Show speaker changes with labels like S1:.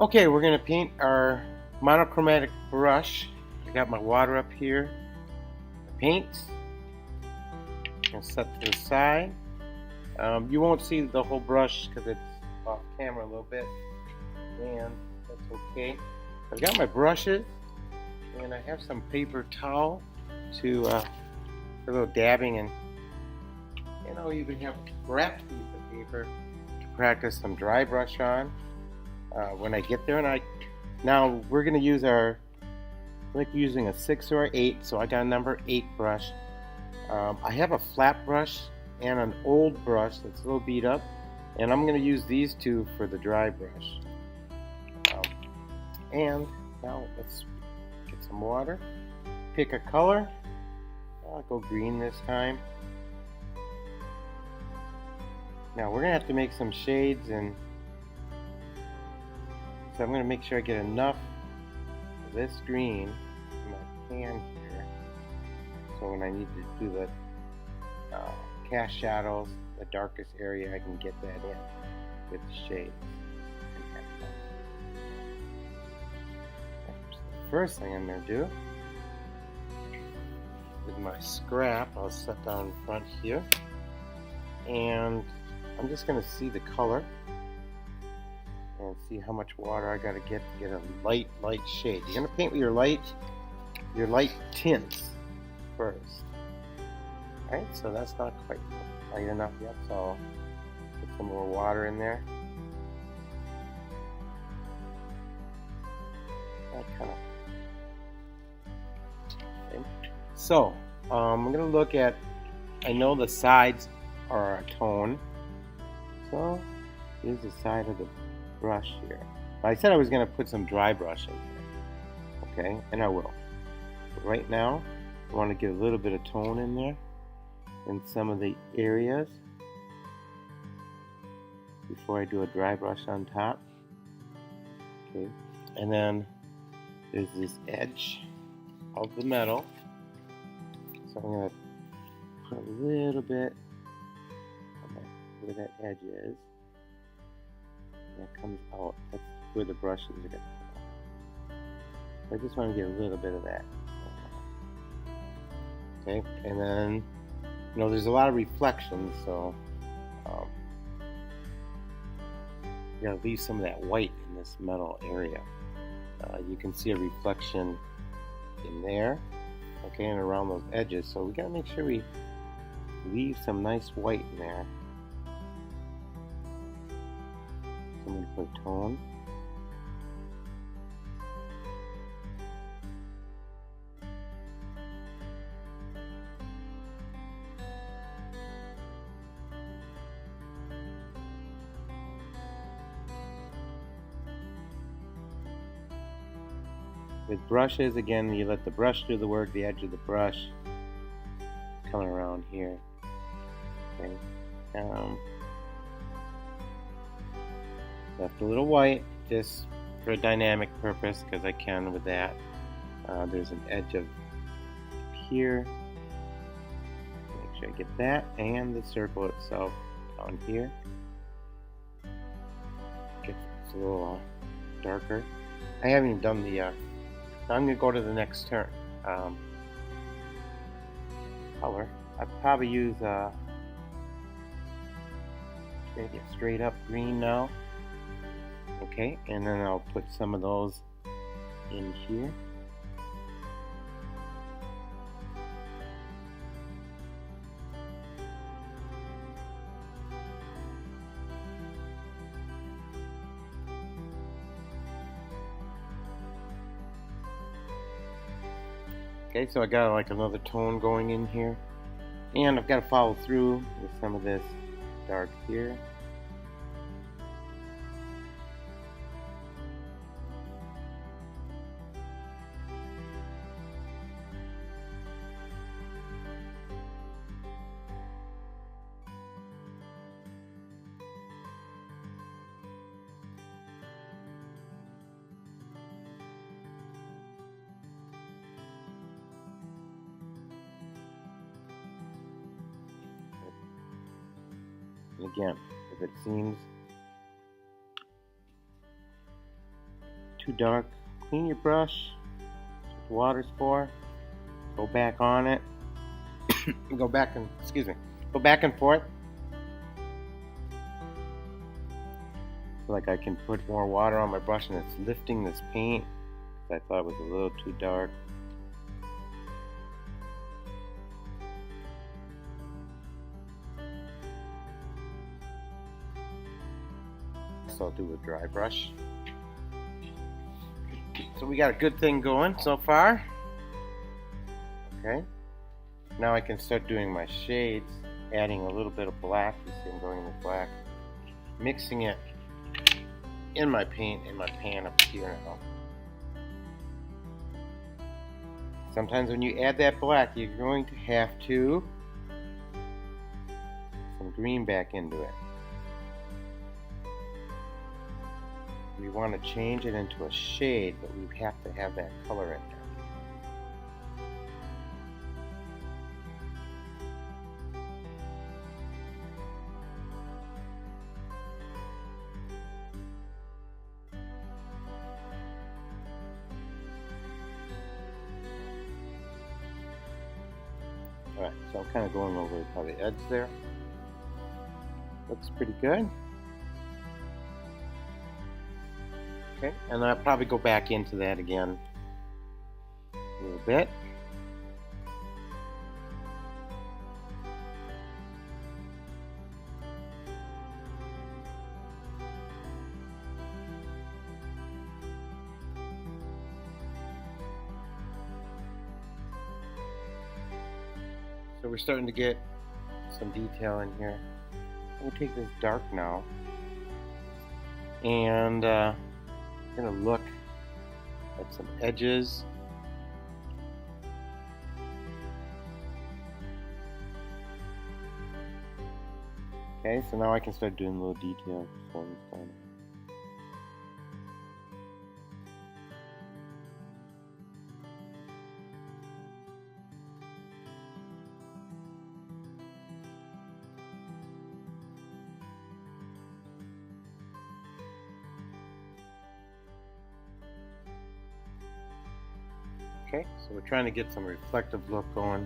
S1: Okay, we're going to paint our monochromatic brush. I got my water up here. The paints. I'm going to set to the side. You won't see the whole brush because it's off camera a little bit, and that's okay. I've got my brushes, and I have some paper towel to for a little dabbing, and you even have a wrapped piece of paper to practice some dry brush on when I get there. And now we're going to use I like using a 6 or an 8, so I got a number 8 brush. I have a flat brush and an old brush that's a little beat up, and I'm going to use these two for the dry brush. And now let's get some water, pick a color. I'll go green this time. Now we're going to have to make some shades, and so I'm going to make sure I get enough of this green in my pan here, so when I need to do the cast shadows, the darkest area, I can get that in with the shades. So the first thing I'm going to do with my scrap, I'll set down in front here, and I'm just going to see the color and see how much water I got to get a light shade. You're going to paint with your light tints first. Alright, so that's not quite light enough yet, so I'll put some more water in there. That kind of. Okay. So I'm going to look at. I know the sides are a tone, so here's the side of the brush here. I said I was going to put some dry brush in here, okay, and I will. But right now, I want to get a little bit of tone in there in some of the areas before I do a dry brush on top. Okay, and then there's this edge of the metal, so I'm going to put a little bit where that edge is. That comes out. That's where the brushes are going to come out. I just want to get a little bit of that. Okay, and then there's a lot of reflections, so you gotta leave some of that white in this metal area. You can see a reflection in there, okay, and around those edges. So we gotta make sure we leave some nice white in there. So I'm gonna put tone. With brushes, again, you let the brush do the work, the edge of the brush coming around here. Okay. Left a little white just for a dynamic purpose because I can with that. There's an edge of here. Make sure I get that, and the circle itself on here. Gets a little darker. I haven't even done the. I'm going to go to the next turn. Color. I'd probably use maybe a straight up green now. Okay, and then I'll put some of those in here. Okay, so I got like another tone going in here, and I've got to follow through with some of this dark here. And again, if it seems too dark, clean your brush. That's what the water's for. Go back on it. Go back and, excuse me, go back and forth. So like I can put more water on my brush and it's lifting this paint. I thought it was a little too dark. So I'll do a dry brush. So we got a good thing going so far. Okay. Now I can start doing my shades, adding a little bit of black. You see I'm going in with black. Mixing it in my paint, in my pan up here now. Sometimes when you add that black, you're going to have to some green back into it. We want to change it into a shade, but we have to have that color in there. Alright, so I'm kind of going over by the edge there. Looks pretty good. Okay, and I'll probably go back into that again a little bit. So we're starting to get some detail in here. I'm going to take this dark now and I'm going to look at some edges. Okay, so now I can start doing little details. Okay, so we're trying to get some reflective look going.